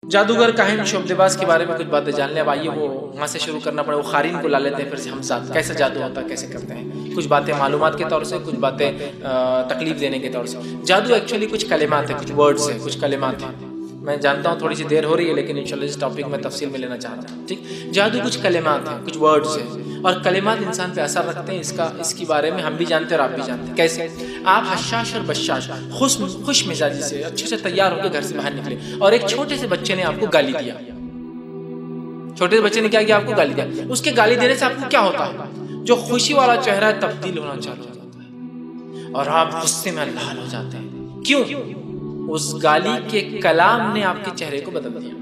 जादूगर काहिन शोबदेबाज के बारे में कुछ बातें जान ले। अब आइए वो वहाँ से शुरू करना पड़े, वो खारिन को ला लेते हैं, फिर से हम साथ कैसे जादू होता है, कैसे करते हैं। कुछ बातें मालूमात के तौर से, कुछ बातें तकलीफ देने के तौर से। जादू एक्चुअली कुछ कलिमात है, कुछ वर्ड्स है, कुछ कलिमात है। मैं जानता हूँ थोड़ी सी देर हो रही है, लेकिन इंशाल्लाह इस टॉपिक में तफसील में लेना चाहता हूँ। ठीक, जादू कुछ कलिमात हैं, कुछ वर्ड्स हैं, और कलिमात इंसान पे असर रखते हैं। इसके बारे में हम भी जानते हैं और आप भी जानते हैं। कैसे? आप हशाश और बशाश खुश मिजाजी से अच्छे से तैयार होकर घर से बाहर निकले और एक छोटे से बच्चे ने आपको गाली दिया। छोटे से बच्चे ने क्या किया? आपको गाली दिया। उसके गाली देने से आपको क्या होता है? जो खुशी वाला चेहरा है तब्दील होना चालू हो जाता है और आप गुस्से में लाल हो जाते हैं। क्यों? उस गाली के कलाम ने आपके चेहरे को बदल दिया।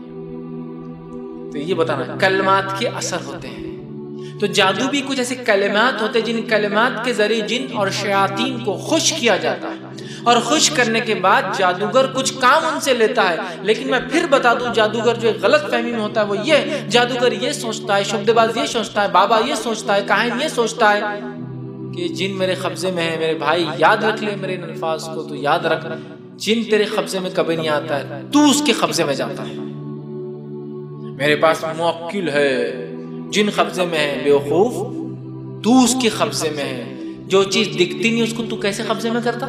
तो ये बताना कलमात के असर होते हैं। तो जादू भी कुछ ऐसे कलिमात होते हैं जिन कलिमात के जरिए जिन और शयातीन को खुश किया जाता है, और खुश करने के बाद जादूगर कुछ काम उनसे लेता है। लेकिन मैं फिर बता दूं, जादूगर जो गलत फहमी में होता है वो ये, जादूगर ये सोचता है, शुद्धबाज ये सोचता है, बाबा ये सोचता है, काहिन ये सोचता है कि जिन मेरे कब्जे में है, मेरे भाई याद रख ले मेरे अल्फाज को, तो याद रख, जिन तेरे कब्जे में कभी नहीं आता है, तू उसके कब्जे में जाता है। मेरे पास मुवक्किल है, जिन कब्जे में है बेवकूफ, तू उसके कब्जे में है। जो चीज दिखती नहीं उसको तू कैसे कब्जे में करता?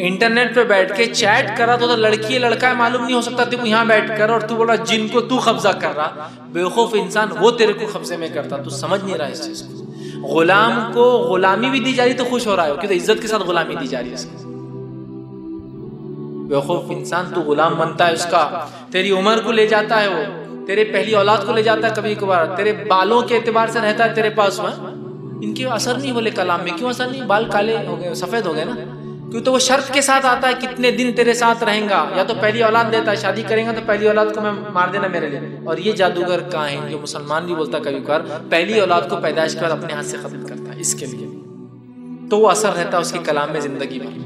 इंटरनेट पे बैठ के चैट करा तो लड़की है लड़का है मालूम नहीं हो सकता तेरे को यहाँ बैठ कर, और तू बोला जिन को तू कब्जा कर रहा। बेवकूफ इंसान, वो तेरे को कब्जे में करता, तू समझ नहीं रहा इस चीज को। गुलाम को गुलामी भी दी जा रही तो खुश हो रहा है, क्योंकि इज्जत के साथ गुलामी दी जा रही है उसको। बेवकूफ इंसान, तू गुलाम बनता है उसका, तेरी उम्र को ले जाता है, वो तेरे पहली औलाद को ले जाता है, कभी कभार तेरे बालों के एतबार से रहता है तेरे पास। इनके असर नहीं बोले कलाम में, क्यों असर नहीं? बाल काले हो गए, सफेद हो गए ना, क्यों? तो वो शर्त के साथ आता है कितने दिन तेरे साथ रहेगा, या तो पहली औलाद देता है, शादी करेंगे तो पहली औलाद को मैं मार देना मेरे लिए। और ये जादूगर काहिन जो मुसलमान भी बोलता कभी कभार, पहली औलाद को पैदाइश के बाद अपने हाथ से खत्म करता है इसके लिए, तो वो असर रहता है उसके कलाम में जिंदगी भर।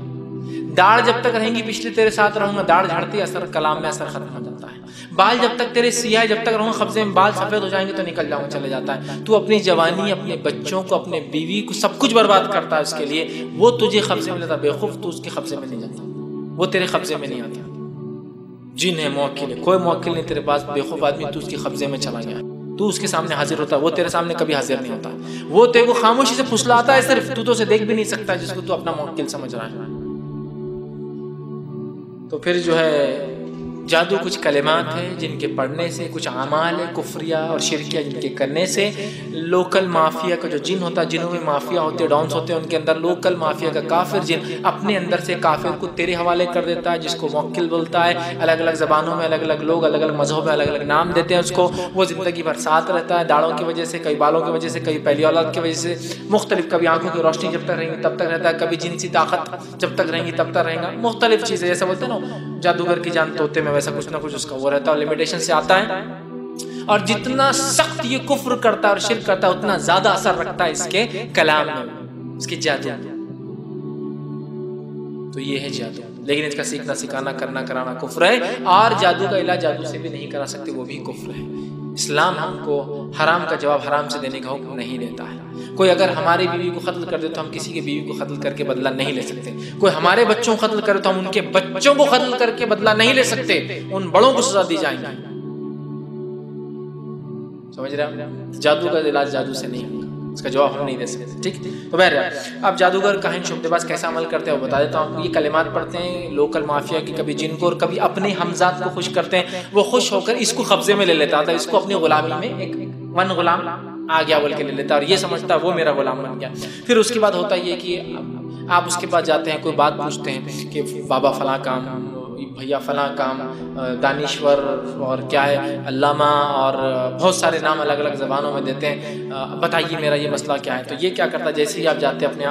दाढ़ जब तक रहेंगी पिछले तेरे साथ रहूंगा, दाढ़ झड़ती असर कलाम में असर खत्म हो जाता है। बाल जब तक तेरे सियाह, जब तक रहूंगा कब्जे में, बाल सफेद हो जाएंगे तो निकल जाऊंगा, चले जाता है। तू अपनी जवानी, अपने बच्चों को, अपने बीवी को, सब कुछ बर्बाद करता है उसके लिए, वो तुझे कब्जे में लेता। बेवकूफ, तू उसके कब्जे में नहीं जाता, वो तेरे कब्जे में नहीं आता। जिन है, मुवक्किल है, कोई मुवक्किल नहीं तेरे पास। बेवकूफ आदमी, तू उसके कब्जे में चला गया, तू उसके सामने हाजिर होता है, वो तेरे सामने कभी हाजिर नहीं होता। वो तेरे को खामोशी से फुसलाता है सिर्फ, तू तो उसे देख भी नहीं सकता जिसको तू अपना मुवक्किल समझ रहा है। तो फिर जो है जादू कुछ कलिमात हैं जिनके पढ़ने से, कुछ आमाल है कुफरिया और शिरकिया जिनके करने से लोकल माफिया का जो जिन होता है, जिनों में माफिया होते हैं, डॉन्स होते हैं, उनके अंदर लोकल माफिया का काफिर जिन अपने अंदर से काफिर को तेरे हवाले कर देता है, जिसको मुवक्किल बोलता है। अलग अलग ज़बानों में अलग अलग लोग अलग अलग मजहब में अलग अलग नाम देते हैं उसको। वो ज़िंदगी भर साथ रहता है, दाढ़ों की वजह से, कई बालों की वजह से, कई पहली औलाद की वजह से, मुख्तलिफ, कभी आंखों की रोशनी जब तक रहेंगी तब तक रहता है, कभी जिनसी ताकत जब तक रहेंगी तब तक रहेगा, मुख्तलिफ चीज़ें। ऐसा बोलते हैं ना जादूगर की जान तोते में, वैसा कुछ ना कुछ उसका वो रहता है, लिमिटेशन से आता है। और जितना सख्त ये कुफ्र करता है और शिर्क करता है, उतना ज्यादा असर रखता है इसके कलाम में, इसके जादू। तो ये है जादू, लेकिन इसका सीखना, सिखाना, करना, कराना कुफ्र है। और जादू का इलाज जादू से भी नहीं करा सकते, वो भी कुफ्र है। इस्लाम हमको हराम का जवाब हराम से देने का हुक्म नहीं देता है। कोई अगर हमारी बीवी को कत्ल कर दे तो हम किसी की बीवी को कत्ल करके बदला नहीं ले सकते। कोई हमारे बच्चों को कत्ल करे तो हम उनके बच्चों को कत्ल करके बदला नहीं ले सकते, उन बड़ों को सजा दी जाएगी। समझ रहे हैं? जादू का इलाज जादू से नहीं होगा, इसका जवाब हम नहीं दे सकते। ठीक, तो बहरहाल अब जादूगर काहिन शुद्धबाज कैसा अमल करते हैं वो बता देता हूँ। ये कलिमात पढ़ते हैं लोकल माफिया की, कभी जिनको और कभी अपने हमजात को खुश करते हैं। वो खुश होकर इसको कब्जे में ले लेता था, इसको अपनी गुलामी में एक वन गुलाम आ गया बोल के ले लेता, और ये समझता है वो मेरा गुलाम बन गया। फिर उसके बाद होता ये कि आप उसके पास जाते हैं, कोई बात पूछते हैं कि बाबा फलां काम, भैया फलां काम, दानिश्वर और क्या है अल्लामा, और बहुत सारे नाम अलग अलग ज़बानों में देते हैं। बताइए मेरा ये मसला क्या है। तो ये क्या करता है, जैसे ही आप जाते हैं अपने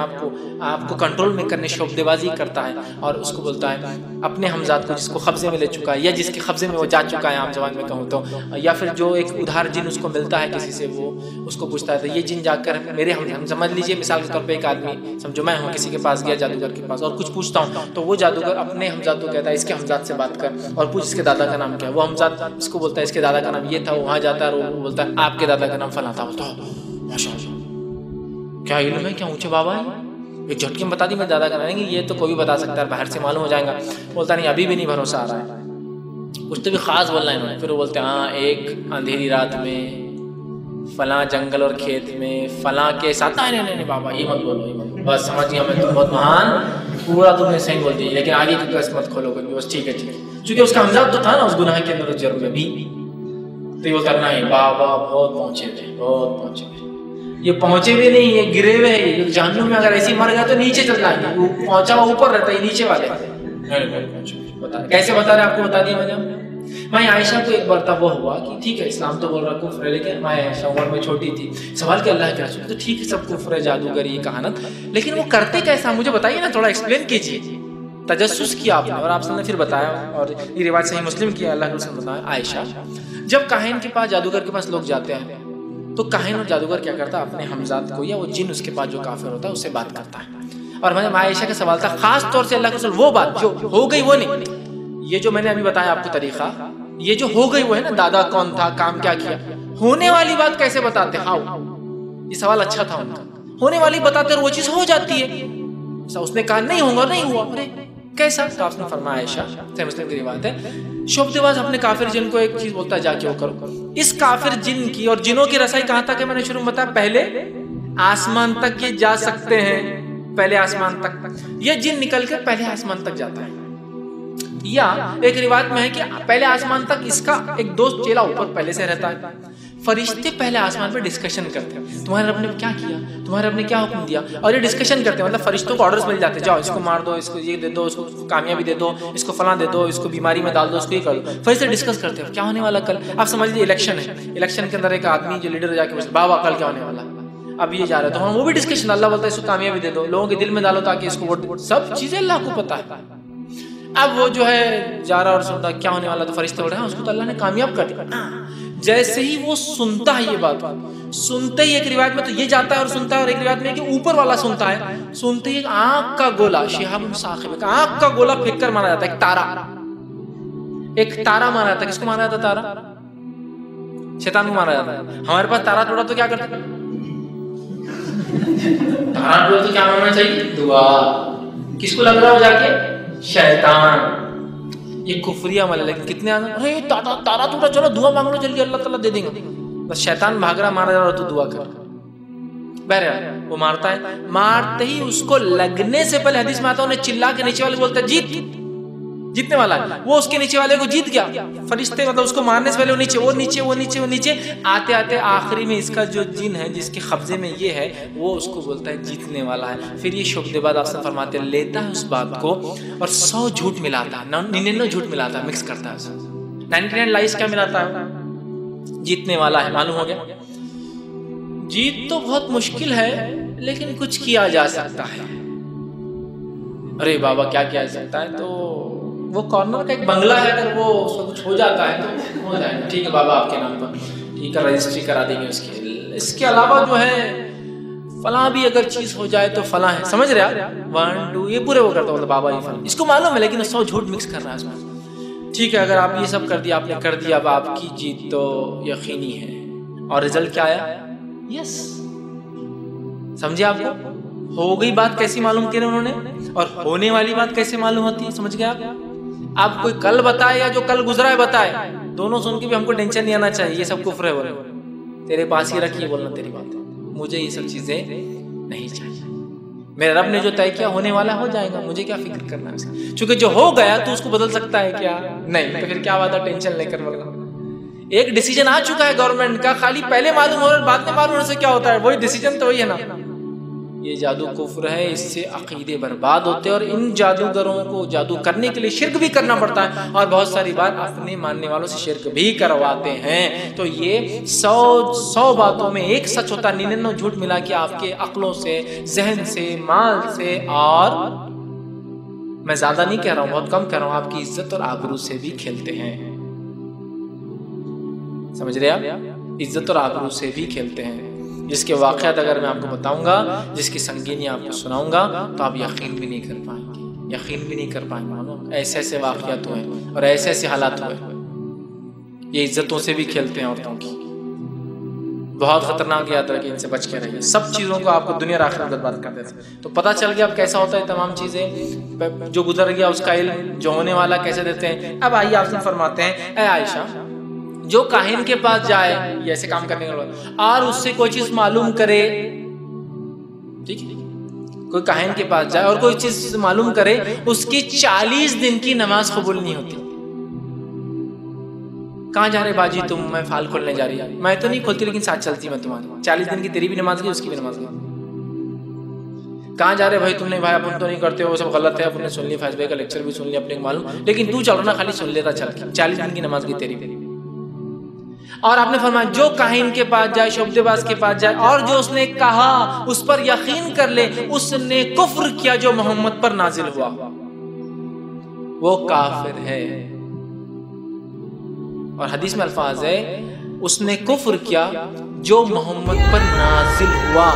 आपको कंट्रोल में करने शोबदेबाजी करता है, और उसको बोलता है अपने हमजात को जिसको कब्जे में ले चुका है, या जिसके कब्जे में वो जा चुका है आम जबान में कहूँ तो, या फिर जो एक उधार जिन उसको मिलता है किसी से, वो उसको पूछता है। तो ये जिन जाकर मेरे हम समझ लीजिए मिसाल के तौर पर एक आदमी, समझो मैं हूँ, किसी के पास गया जादूगर के पास और कुछ पूछता हूँ, तो वो जादूगर अपने हमजात को कहता है इसके हमजात से बात कर और पूछ इसके दादा का नाम क्या है। वो हमजात इसको बोलता है इसके दादा का नाम ये था, वहाँ जाता है और वो बोलता है आपके दादा का नाम फलां था। बोलता माशाअल्लाह, क्या इल्म है, क्या ऊंचे बाबा है, एक झटके में बता दी मेरे दादा का नाम। ये तो कोई भी बता सकता है, बाहर से मालूम हो जाएगा। बोलता नहीं, अभी भी नहीं भरोसा आ रहा है। कुछ तो भी ख़ास बोलना है इन्होंने। फिर वो बोलते हैं हाँ, एक अंधेरी रात में फलां जंगल और खेत में फलां के साथ, नहीं नहीं नहीं बाबा ये मत बोलो, ये मत बोलो, बस समझ गया मैं, तुम बहुत महान, पूरा तुमने सही बोल दिया, लेकिन आगे की कस मत खोलो कभी, बस ठीक है ठीक है। क्योंकि उसका हमजाद तो था ना उस गुनाह के अंदर उस जुर्म में भी, तो ये करना ही बाबा बहुत पहुंचे थे, बहुत पहुंचे थे। ये पहुंचे भी नहीं, ये गिरे हुए हैं। जहन्नुम में अगर ऐसे मर गया तो नीचे चल जाएंगे, वो पहुंचा हुआ ऊपर रहता है, नीचे वाले बता कैसे बता रहे आपको बता दिया मैंने। मैं आयशा को एक बार तब वो हुआ कि ठीक है इस्लाम तो बोल रहा कुफ्र है, लेकिन मैं आयशा उम्र में छोटी थी, सवाल कि अल्लाह के रसूल तो ठीक है सब कुफ्र है, जादूगरी ये कहानत, लेकिन वो करते कैसा मुझे बताइए ना, थोड़ा एक्सप्लेन कीजिए। तजस्सुस किया आपने और आपने फिर बताया, और ये रिवाज सही मुस्लिम की अल्लाह के रसूल बताया। आयशा जब काहिन के पास, जादूगर के पास लोग जाते हैं तो काहिन और जादूगर क्या करता है, अपने हमजाद को या वो जिन उसके पास जो काफिर होता है उससे बात करता है। और मैंने आयशा का सवाल था खास तौर से अल्लाह के रसूल, वो बात जो हो गई वो नहीं, ये जो मैंने अभी बताया आपको तरीका, ये जो हो गई वो है ना, दादा कौन था, काम क्या किया, होने वाली बात कैसे बताते, हाउ, ये सवाल अच्छा था उनका। होने वाली बताते और वो चीज हो जाती है। उसने कहा नहीं होगा, नहीं हुआ, अरे कैसा, तो आपने फरमाया आयशा, सही मुस्लिम की रिवायत है, शुभदिवाज अपने काफिर जिन को एक चीज बोलता है जाके वो करो। इस काफिर जिन की और जिनों की रसाई कहां तक है, मैंने शुरू में बताया, पहले आसमान तक ये जा सकते हैं, पहले आसमान तक ये जिन निकल कर पहले आसमान तक जाता है। या एक रिवायत में है कि पहले आसमान तक इसका एक दोस्त चेला ऊपर पहले से रहता है। फरिश्ते पहले आसमान पे डिस्कशन करते हैं, तुम्हारे रब ने क्या किया, तुम्हारे रब ने क्या हुक्म दिया, और ये डिस्कशन करते हैं, मतलब फरिश्तों को ऑर्डर्स मिल जाते हैं, जाओ इसको मार दो, इसको ये दे दो, इसको कामयाबी दे दो, इसको फलां दे दो, इसको बीमारी में डाल दो, इसको ये कर दो। फरिश्ते डिस्कस करते हैं क्या होने वाला कल। आप समझ लीजिए इलेक्शन है, इलेक्शन के अंदर एक आदमी जो लीडर जाके पूछता बाबा कल क्या होने वाला, अब ये जा रहा है, तो हम वो भी डिस्कशन, अल्लाह बोलता है इसको कामयाबी दे दो, लोगों के दिल में डालो ताकि इसको वोट, सब चीजें अल्लाह को पता है। अब वो जो है जा रहा और सुनता क्या होने वाला, तो फरिश्ते बोल रहे हैं उसको तो अल्लाह ने कामयाब कर दिया। जैसे ही वो सुनता है, ये बात सुनते ही एक रिवायत में तो ये जाता है और सुनता है, और एक रिवायत में कि ऊपर वाला सुनता है, सुनते ही आंख का गोला, शिहाबुन साखिब का आंख का गोला फेंक कर मारा जाता है, एक तारा मारा जाता है। किसको मारा जाता है? तारा, शैतान को मारा जाता है। हमारे पास तारा टूटा तो क्या करते हैं? तारा टूटा तो क्या मानना चाहिए? दुआ। किसको लग रहा हो जाके? शैतान। ये कुफरिया अमल है, लेकिन कितने आना, अरे तारा टूटा, चलो दुआ मांग लो जल्दी, अल्लाह ताला दे देंगे। बस शैतान भाग रहा, मारा जा रहा, तो दुआ कर। बहरहाल वो मारता है, मारते ही उसको लगने से पहले हदीस में आता है, उन्हें चिल्ला के नीचे वाले बोलता है जीत, जीतने वाला है। वो उसके नीचे वाले को जीत गया। फरिश्ते मतलब उसको मारने से पहले वो नीचे, वो नीचे, वो नीचे, वो नीचे, आते आते आखिरी में इसका जो जिन है जिसके कब्जे में ये है, वो उसको बोलता है जीतने वाला है। फिर ये शुभ बाद आपसे फरमाते लेता है उस बात को और 100 झूठ मिलाता है, 99 झूठ मिलाता है, मिक्स करता है, 99 लाइस क्या मिलाता है, जीतने वाला है। मालूम हो गया जीत तो बहुत मुश्किल है, लेकिन कुछ किया जा सकता है। अरे बाबा क्या किया जा सकता है? तो वो कॉर्नर का एक बंगला है, अगर वो कुछ हो जाता है तो हो जाएगा, ठीक है बाबा आपके नाम पर, ठीक है रजिस्ट्री करा देंगे उसकी। इसके अलावा जो है फलां भी अगर चीज हो जाए तो फलां है, समझ रहे आप? 1 2 ये पूरे वो करता मतलब बाबा ये फलां, इसको मालूम है, लेकिन 100 झूठ मिक्स कर रहा है उसमें। ठीक है, अगर आप ये सब कर दिया, आपने कर दिया, अब आपकी जीत तो यकीनी है। और रिजल्ट क्या आया? यस। समझे? आपको हो गई बात कैसी मालूम की उन्होंने, और होने वाली बात कैसे मालूम होती है, समझ गए आप कोई कल बताए या जो कल गुजरा है बताए, दोनों सुन के भी हमको टेंशन नहीं आना चाहिए, ये सब कुफ्र है, बोले तेरे पास ही रखिए, बोलना तेरी बात है, मुझे ये सब चीजें नहीं चाहिए। मेरे रब ने जो तय किया होने वाला हो जाएगा, मुझे क्या फिक्र करना है, क्योंकि जो हो गया तो उसको बदल सकता है क्या? नहीं, तो फिर क्या बात है टेंशन लेकर, बोलना एक डिसीजन आ चुका है गवर्नमेंट का, खाली पहले मालूम हो रहा है, बाद में मालूम होने से क्या होता है, वही डिसीजन तो वही है ना। ये जादू कुफ्र है, इससे अकीदे बर्बाद होते हैं, और इन जादूगरों को जादू करने के लिए शिर्क भी करना पड़ता है, और बहुत सारी बार अपने मानने वालों से शिर्क भी करवाते हैं। तो ये 100 बातों में एक सच होता है, 99 झूठ मिला के आपके अक्लों से, जहन से, माल से, और मैं ज्यादा नहीं कह रहा हूं, बहुत कम कह रहा हूं, आपकी इज्जत और आबरू से भी खेलते हैं। समझ रहे आप? इज्जत और आबरू से भी खेलते हैं, जिसके वाक़यात अगर मैं आपको बताऊंगा, जिसकी संगीनी आपको सुनाऊंगा, तो आप यकीन भी नहीं कर पाएंगे, यकीन भी नहीं कर पाएंगे। मालूम ऐसे ऐसे वाक़यात हुए और ऐसे ऐसे हालात हुए। ये इज्जतों से भी खेलते हैं औरतों की, बहुत खतरनाक याद रखिए, इनसे बच के रहिए। सब चीज़ों को आपको दुनिया और आखिरत बर्बाद कर देते। तो पता चल गया अब कैसा होता है तमाम चीज़ें, जो गुजर गया उसका इल्म, जो होने वाला कैसे देते हैं। अब आइए आप फरमाते हैं, ऐ आयशा, जो काहिन के पास जाए, ये ऐसे काम करने वाला, और उससे कोई चीज़ मालूम करे, ठीक है, कोई काहिन के पास जाए और कोई चीज़ मालूम करे, उसकी 40 दिन की नमाज कबूल नहीं होती। कहाँ जा रहे बाजी तुम? मैं फाल खोलने जा रही है। मैं तो नहीं खोलती, लेकिन साथ चलती मैं तुम्हारी। 40 दिन की तेरी भी नमाज गई, उसकी भी नमाज गई। कहाँ जा रहे भाई? तुमने भाई अपन तो नहीं करते हो, सब गलत है, अपने सुन लिया, फैज भाई का लेक्चर भी सुन लिया, अपने मालूम, लेकिन तू चलो ना, खाली सुन लेता चल। 40 दिन की नमाज गई तेरी भी। और आपने फरमाया जो काहिन के पास जाए, शब्दबाज के पास जाए, और जो उसने कहा उस पर यकीन कर ले, उसने कुफ्र किया जो मोहम्मद पर नाजिल हुआ, वो काफिर है। और हदीस में अल्फाज है, उसने कुफ्र किया जो मोहम्मद पर नाजिल हुआ।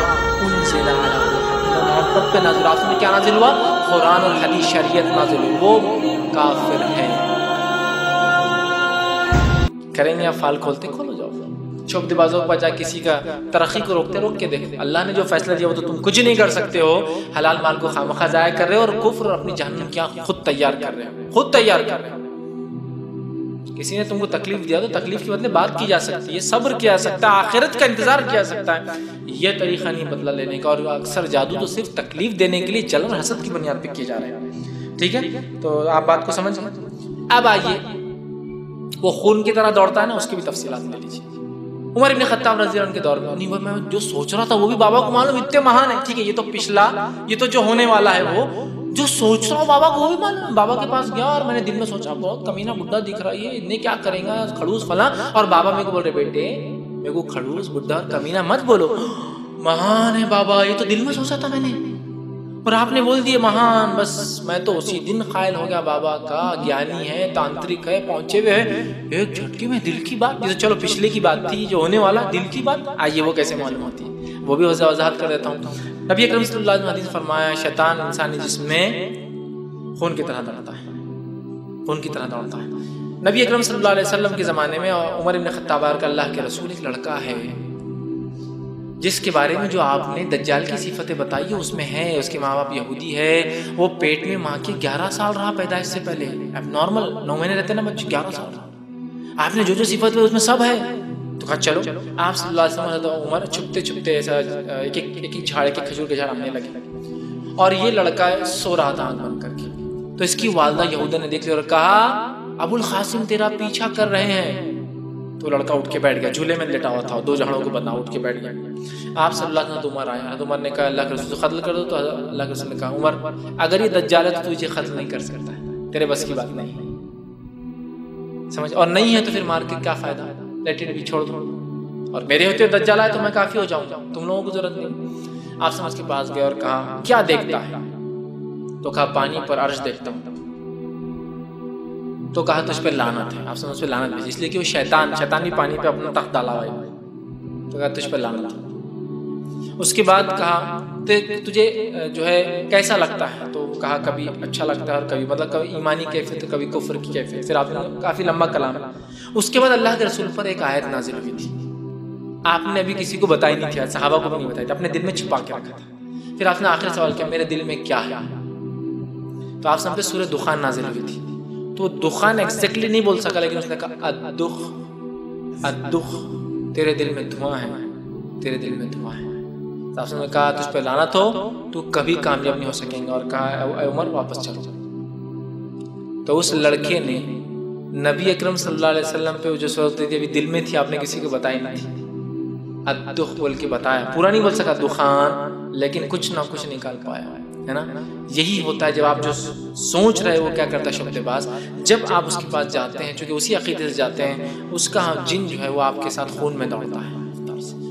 उनजिला अला मोहम्मद पे नाजिल, उसमें क्या नाजिल हुआ? कुरान और हदीस, शरीयत नाजिल हुई, वो काफिर है। करेंगे आप फाल खोलते, खोलो जाओ। शब्दबाजों के पास जाए, किसी का तरक्की को रोकते, रोक के देखते। अल्लाह ने जो फैसला दिया वो तो तुम कुछ नहीं कर सकते हो। हलाल माल को खामखा जाया कर रहे हो, और कुफ्र और अपनी जहन्नम क्या खुद तैयार कर रहे हो, खुद तैयार कर रहे हो। किसी ने तुमको तकलीफ दिया तो तकलीफ के बदले बात की जा सकती है, सब्र किया जा सकता है, आखिरत का इंतजार किया जा सकता है। यह तरीका नहीं बदला लेने का। और अक्सर जादू तो सिर्फ तकलीफ देने के लिए, जलन हसद की बुनियाद पे किए जा रहे हैं। ठीक है, तो आप बात को समझ। अब आइए, वो खून की तरह दौड़ता है ना, उसकी भी तफसीलात ले लीजिए। उमर इब्न खत्ताब रज़ी अल्लाह अन्हु के दौर में, नहीं मैं जो सोच रहा था वो भी बाबा को मालूम, इतने महान है। ठीक है, ये तो पिछला, ये तो जो होने वाला है, वो जो सोच रहा हूँ बाबा को वो भी मालूम। बाबा के पास गया और मैंने दिल में सोचा, बहुत कमीना बुड्ढा दिख रहा है, इतने क्या करेगा, खड़ूस फला। और बाबा मेरे को बोल रहे, बेटे मेरे को खड़ूस बुड्ढा और कमीना मत बोलो, महान है बाबा, ये तो दिल में सोचा था मैंने, और आपने बोल दिए महान। बस मैं तो उसी दिन कायल हो गया बाबा का, ज्ञानी है, तांत्रिक है, पहुंचे हुए है। एक झटके में दिल की बात, ये तो चलो पिछले की बात थी, जो होने वाला, दिल की बात, आइए वो कैसे मालूम होती है, वो भी वजाहत कर देता हूँ। नबी अकरम सल्लल्लाहु अलैहि वसल्लम ने फरमाया, शैतान इंसानी जिस्म में खून की तरह दौड़ता है, खून की तरह दौड़ता है। नबी अकरम सल्लल्लाहु अलैहि वसल्लम के ज़माने में उमर इब्न खत्ताब का अल्लाह के रसूल, एक लड़का है जिसके बारे में जो आपने दज्जाल की सिफतें बताई है उसमें है, उसके माँ बाप यहूदी है, वो पेट में माँ के 11 साल रहा पैदाइश से पहले। अब नॉर्मल 9 महीने रहते ना बच्चे, 11 साल रहा। आपने जो जो सिफत है उसमें सब है। तो कहा चलो, आप सल्लल्लाहु अलैहि वसल्लम उमर छुपते छुपते ऐसा एक एक झाड़ के, खजूर के झाड़ आने लगे, और ये लड़का सो रहा था आँख बंद करके। तो इसकी वालदा यहूदा ने देख लिया और कहा, अबुल कासिम तेरा पीछा कर रहे हैं। तो लड़का उठ के बैठ गया, झूले में लेटा हुआ था, 2 झाड़ों को बंधा, उठ के बैठ गया। आप सल्लल्लाहु अलैहि वसल्लम उमर आया, तो उमर ने कहा अल्लाह के रसूल कत्ल कर दो। तो अल्लाह के रसूल ने कहा, उमर अगर ये दज्जाल है तो तुझे कत्ल नहीं कर सकता है, तेरे बस की बात नहीं है, समझ, और नहीं है तो फिर मार के क्या फायदा, लेट इट भी, छोड़ दो। और मेरे होते हुए दज्जाल आए तो मैं काफी हो जाऊंगा, तुम लोगों को जरूरत नहीं। आप समझ के पास गए और कहा क्या देखता है? तो कहा पानी पर अर्श देखता हूँ। तो कहा तुझ पे लानत है। आप समझ पे लानत भेजी, इसलिए कि वो शैतान भी पानी पे अपना तख्त डाला हुआ है। तो कहा तुझ पे लानत है। उसके बाद कहा तुझे जो है कैसा लगता है? तो कहा कभी अच्छा लगता है और कभी, मतलब कभी ईमानी कैफियत, कभी कुफ्र की कैफियत। फिर आपने काफी लंबा कलाम। उसके बाद अल्लाह के रसूल पर एक आयत नाजिल हुई थी, आपने अभी किसी को बताई नहीं थी, सहाबा को भी नहीं बताई थी, अपने दिल में छिपा के रखा था। फिर आपने आखिरी सवाल किया, मेरे दिल में क्या है? तो आप सब पे सूरह दुखान नाजिल हुई थी। तो दुखान एग्जैक्टली नहीं बोल सका, लेकिन उसने कहा अद्दुख, अद्दुख, तेरे दिल में धुआं है, तेरे दिल में धुआं है। तो आपने कहा तुझ पे लानत हो, तू कभी कामयाब नहीं हो सकेगा। और कहा उमर वापस चलो। तो उस लड़के ने नबी अकरम सल्लल्लाहु अलैहि वसल्लम पे जो सूरत थी अभी दिल में थी, आपने किसी को बताई नहीं थी, अद्दुख बोल के बताया। पूरा नहीं बोल सका दुखान, लेकिन कुछ ना कुछ निकाल पाया, है ना। यही होता है जब आप जो सोच रहे हो, क्या करता है शब्दबाज, जब आप उसके पास जाते हैं, चूंकि उसी अकीदे से जाते हैं, उसका जिन जो है वो आपके साथ खून में दौड़ता है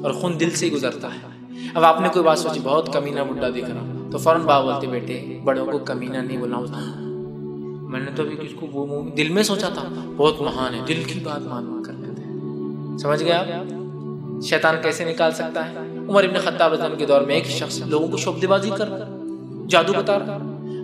और खून दिल से ही गुजरता है। अब आपने कोई बात सोची, बहुत कमीना बुड्ढा दिख रहा, तो फौरन बाप बोलते बेटे बड़ों को कमीना नहीं बोलना, मैंने तो अभी किसको वो दिल में सोचा था, बहुत महान है, दिल की बात मान कर लेते हैं। समझ गए आप शैतान कैसे निकाल सकता है? उमर इब्न खत्ताब रज़ियल्लाहु अन्हु के दौर में एक शख्स लोगों को शब्दबाजी कर जादू बता रहा,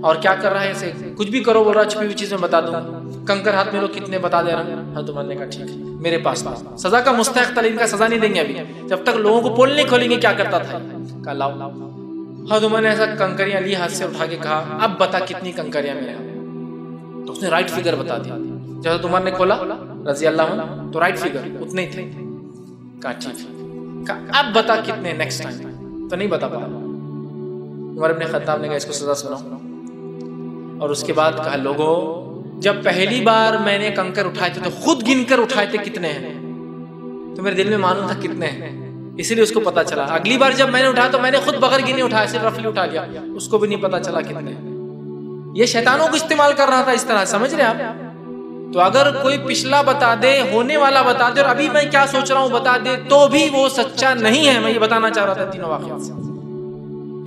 और क्या कर रहा है, ऐसे कुछ भी करो बोल रहा, छुपी हुई चीजें बता दूंगा। कंकर हाथ में लो, कितने बता दे रहा। हज़रत उमर ने कहा ठीक है, मेरे पास सजा का मुस्तहक था, इनका सजा नहीं देंगे अभी, जब तक लोगों को पोल नहीं खोलेंगे क्या करता था। कहा लाओ। हज़रत उमर ने ऐसा कंकरियां ली, हाथ से उठा के कहा अब बता कितनी कंकरियां मेरे यहाँ। तो उसने राइट फिगर बता दिया। जब हज़रत उमर ने खोला रजी अल्लाह अन्हु तो राइट फिगर उतने ही थे। कहा ठीक है, कहा अब बता कितने नेक्स्ट टाइम। तो नहीं बता पाया। उमर इब्न खत्ताब ने कहा इसको सजा सुनाओ। और उसके बाद कहा लोगों, जब पहली बार मैंने कंकर उठाए थे तो खुद गिनकर उठाए थे कितने हैं, तो मेरे दिल में मालूम था कितने हैं, इसीलिए उसको पता चला। अगली बार जब मैंने उठाया तो मैंने खुद बगैर गिने उठाया, सिर्फ रफली उठा लिया, उसको भी नहीं पता चला कितने हैं। ये शैतानों को इस्तेमाल कर रहा था इस तरह, समझ रहे आप। तो अगर कोई पिछला बता दे, होने वाला बता दे और अभी मैं क्या सोच रहा हूं बता दे, तो भी वो सच्चा नहीं है। मैं ये बताना चाह रहा था तीनों वाक़यात से।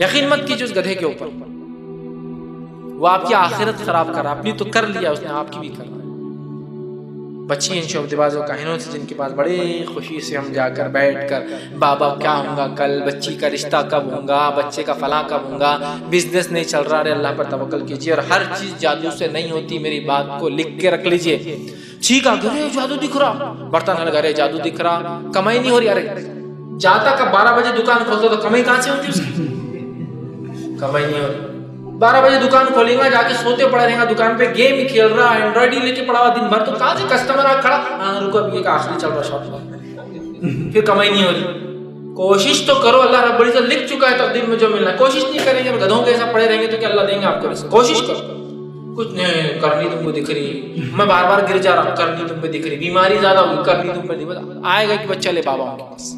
यकीन मत कीजिए उस गधे के ऊपर, वो आपकी आखिरत खराब कर रहा। अपनी तो कर लिया उसने, आपकी भी कर रहा है। बच्ची इन शोबदेबाजों काहिनों से जिनके पास बड़े खुशी से हम जाकर बैठकर बाबा क्या होगा कल, बच्ची का रिश्ता कब होगा, बच्चे का फला कब होगा, बिजनेस नहीं चल रहा, अरे अल्लाह पर तवक्कल कीजिए। और हर चीज जादू से नहीं होती, मेरी बात को लिख के रख लीजिए। ठीक है, अरे जादू दिख रहा, बर्तन लगा रहे जादू दिख रहा, कमाई नहीं हो रही। अरे जाता का 12 बजे दुकान खोलता तो कमाई कहां से होती उसकी? कमाई नहीं हो रही। 12 बजे दुकान खोलेगा, जाके सोते पड़ा रहेगा दुकान पे, गेम ही खेल रहा, एंड्रॉइड ही लेके पड़ा हुआ दिन भर, तो कहां से कस्टमर आ खड़ा, हाँ रुको अभी एक आखिरी चल रहा शॉप, फिर कमाई नहीं हो रही। कोशिश तो करो, अल्लाह रब्बुल इज्जत लिख चुका है तकदीर में जो मिलना है। कोशिश नहीं करेंगे, गधों के ऐसा पड़े रहेंगे तो क्या अल्लाह देंगे आपको? कोशिश करो। कुछ नहीं, करनी तुमको दिख रही, मैं बार बार गिर जा रहा हूँ, करनी तुम पे दिख रही, बीमारी ज्यादा हुई, करनी तुम पे दिख, आएगा कि बच्चा ले बाबा के पास।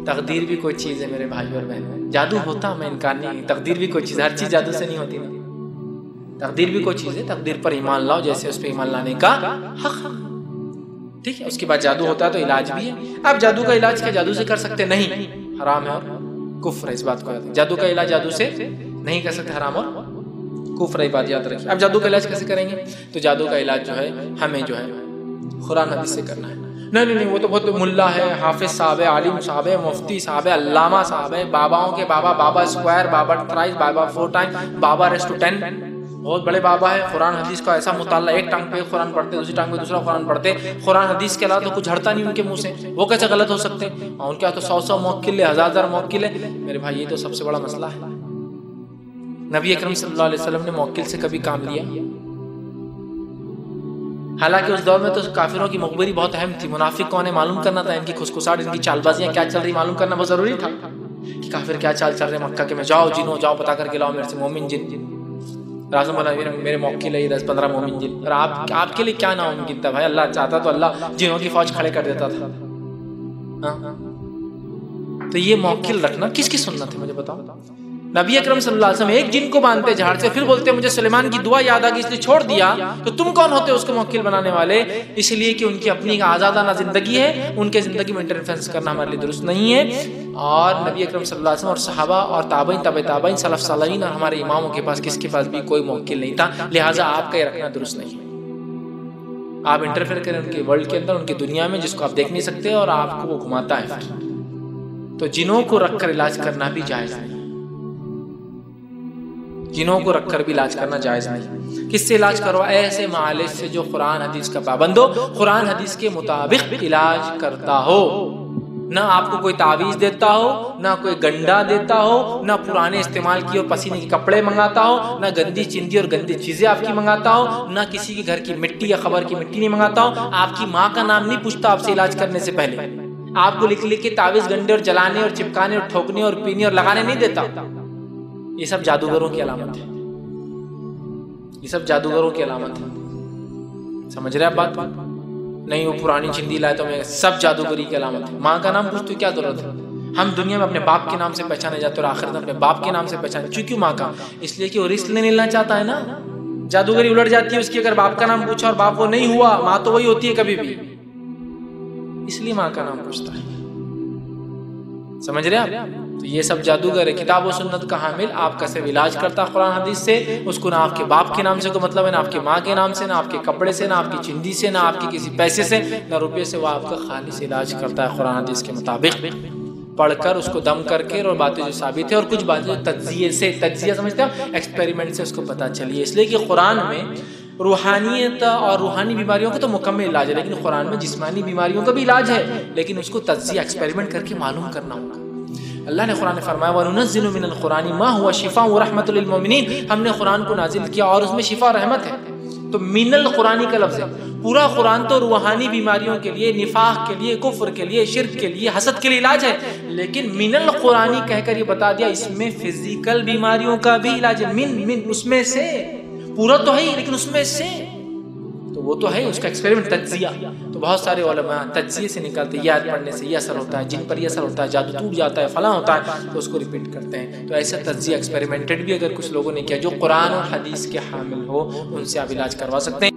तकदीर भी कोई चीज है मेरे भाई और बहन, जादू होता मैं इनकार नहीं, तकदीर भी कोई चीज, हर चीज जादू से नहीं होती ना। तकदीर भी कोई चीज है, तकदीर पर ईमान लाओ, जैसे उस पर ईमान लाने का हक। ठीक है, उसके बाद जादू होता है तो इलाज भी है। अब जादू का इलाज क्या जादू से कर सकते? नहीं, हराम है और कुफ्र है, इस बात को याद रखिए। जादू का इलाज जादू से नहीं कर सकते, हराम और कुफ्र है, बात याद रखिए। अब जादू का इलाज कैसे करेंगे? तो जादू का इलाज जो है हमें जो है कुरान हदीस से करना है। नहीं नहीं नहीं, वो तो बहुत मुल्ला है, हाफिज साहब है, आलिम साहब है, मुफ्ती साहब है, अल्लामा साहब है, बाबाओं के बाबा, बाबा स्क्वायर, बाबा थ्राइस, बाबा 4 टाइम, बाबा रेस्टोरेंट, बहुत बड़े बाबा है। कुरान हदीस का ऐसा मुताल्ला, एक टांग पे कुरान पढ़ते, दूसरी टांग पे दूसरा कुरान पढ़ते, कुरान हदीस के अलावा तो कुछ हटता नहीं उनके मुंह से, वो कैसे गलत हो सकते? और उनके तो 100 मौकिल, 1000 मौकिल है। मेरे भाई ये तो सबसे बड़ा मसला है। नबी अकरम सल्लल्लाहु अलैहि वसल्लम ने मौकिल से कभी काम लिया? हालांकि उस दौर में तो काफिरों की मुखबिरी बहुत अहम थी। मुनाफिक कौन है मालूम करना था, इनकी खुसखुसाहट, इनकी चालबाजियां क्या चल रही मालूम करना बहुत जरूरी था कि काफिर क्या चाल चल रहे मक्का के में। जाओ जिनो, जाओ पता करके लाओ मेरे से मोमिन जिन। राज़म बोला मेरे मौके लिए 10-15 मोमिन जिन, और आपके लिए क्या नामुमकिन था भाई? अल्लाह चाहता तो अल्लाह जिनों की फौज खड़े कर देता था। तो ये मौकिल रखना किसकी सुन्नत है मुझे बताओ? नबी अकरम सल्लल्लाहु अलैहि वसल्लम एक जिन को बांधते झाड़ से, फिर बोलते मुझे सुलेमान की दुआ याद आ गई इसलिए छोड़ दिया, तो तुम कौन होते उसको मौकिल बनाने वाले? इसलिए कि उनकी अपनी आज़ादाना जिंदगी है, उनके जिंदगी में इंटरफेरेंस करना हमारे लिए दुरुस्त नहीं है। और नबी अकरम सल्लल्लाहु अलैहि वसल्लम और सहाबा और ताबईन, तबे ताबईन, सलफ सालिहीन और हमारे इमामों के पास किसके पास भी कोई मौकिल नहीं था, लिहाजा आपका ये रखना दुरुस्त नहीं है। आप इंटरफेयर करें उनके वर्ल्ड के अंदर, उनकी दुनिया में जिसको आप देख नहीं सकते, और आपको वो घुमाता है, तो जिनों को रखकर इलाज करना भी जायज नहीं। जिनों को रखकर भी इलाज करना जायज नहीं। किससे इलाज करो? ऐसे मालिज से जो कुरान हदीस का पाबंद हो, कुरान हदीस के मुताबिक इलाज करता हो, ना आपको कोई तावीज देता हो, ना कोई गंडा देता हो, ना पुराने इस्तेमाल किए और पसीने के कपड़े मंगाता हो, ना गंदी चिंदी और गंदी चीजें आपकी मंगाता हो, ना किसी के घर की मिट्टी या खबर की मिट्टी नहीं मंगाता हो। आपकी माँ का नाम नहीं पूछता आपसे इलाज करने से पहले, आपको लिख लिख के तावीज गंडे और जलाने और चिपकाने और ठोकने और पीने और लगाने नहीं देता। ये सब जादूगरों की अलामत है, ये सब जादूगरों की अलामत है। समझ रहे आप बात? नहीं वो पुरानी चिंदी लाए तो मैं, सब जादूगरी की अलामत है। माँ का नाम पूछते क्या जरूरत है? हम दुनिया में अपने बाप के नाम से पहचाने जाते और आखिरत में अपने बाप के नाम से पहचाने। क्यों माँ का? इसलिए कि वो रिस्क नहीं लेना चाहता है ना। जादूगरी उलट जाती है उसकी, अगर बाप का नाम पूछा और बाप वो नहीं हुआ, माँ तो वही होती है कभी भी, इसलिए माँ का नाम पूछता है। समझ रहे आप? तो ये सब जादूगर है। किताब और सुन्नत का हामिल आपका सिर्फ इलाज करता कुरान हदीस से, उसको ना आपके बाप के नाम से कोई मतलब है, ना आपकी माँ के नाम से, ना आपके कपड़े से, ना आपकी चिंदी से, ना आपके किसी पैसे से, ना रुपये से। वो आपका खालिस इलाज करता है कुरान हदीस के मुताबिक, पढ़कर उसको दम करके, और बातें जो साबित है, और कुछ बातें जो तज्जिए से, तज्जिया समझते हैं एक्सपेरिमेंट से उसको पता चली है। इसलिए कि कुरान में रूहानियत और रूहानी बीमारियों का तो मुकम्मल इलाज है, लेकिन कुरान में जिस्मानी बीमारियों का भी इलाज है, लेकिन उसको तज्जिया एक्सपेरिमेंट करके मालूम करना होगा। अल्लाह ने कुरान में फरमाया वनुनज़्ज़िलु मिनल कुरानी मा हुवा शिफ़ाअ व रहमतुल लिल मोमिनीन, हमने कुरान को नाजिल किया और उसमें शिफा रहमत है। तो मिनल कुरानी का लफ्ज़ है, पूरा कुरान तो रूहानी बीमारियों के लिए, निफाक के लिए, कुफ्र के लिए, शिर्क के लिए, हसद के लिए इलाज है, लेकिन मिनल कुरानी कहकर ये बता दिया इसमें फिजिकल बीमारियों का भी इलाज है। मिन उसमें से, पूरा तो है ही लेकिन उसमें से, तो वो तो है उसका एक्सपेरिमेंट तज्जिया। तो बहुत सारे उलमा तज्जिये से निकालते हैं, याद पढ़ने से ये असर होता है, जिन पर ये असर होता है, जादू टूट जाता है, फला होता है, तो उसको रिपीट करते हैं। तो ऐसा तज्जिया एक्सपेरिमेंटेड भी अगर कुछ लोगों ने किया जो कुरान और हदीस के हामिल हो, उनसे आप इलाज करवा सकते हैं।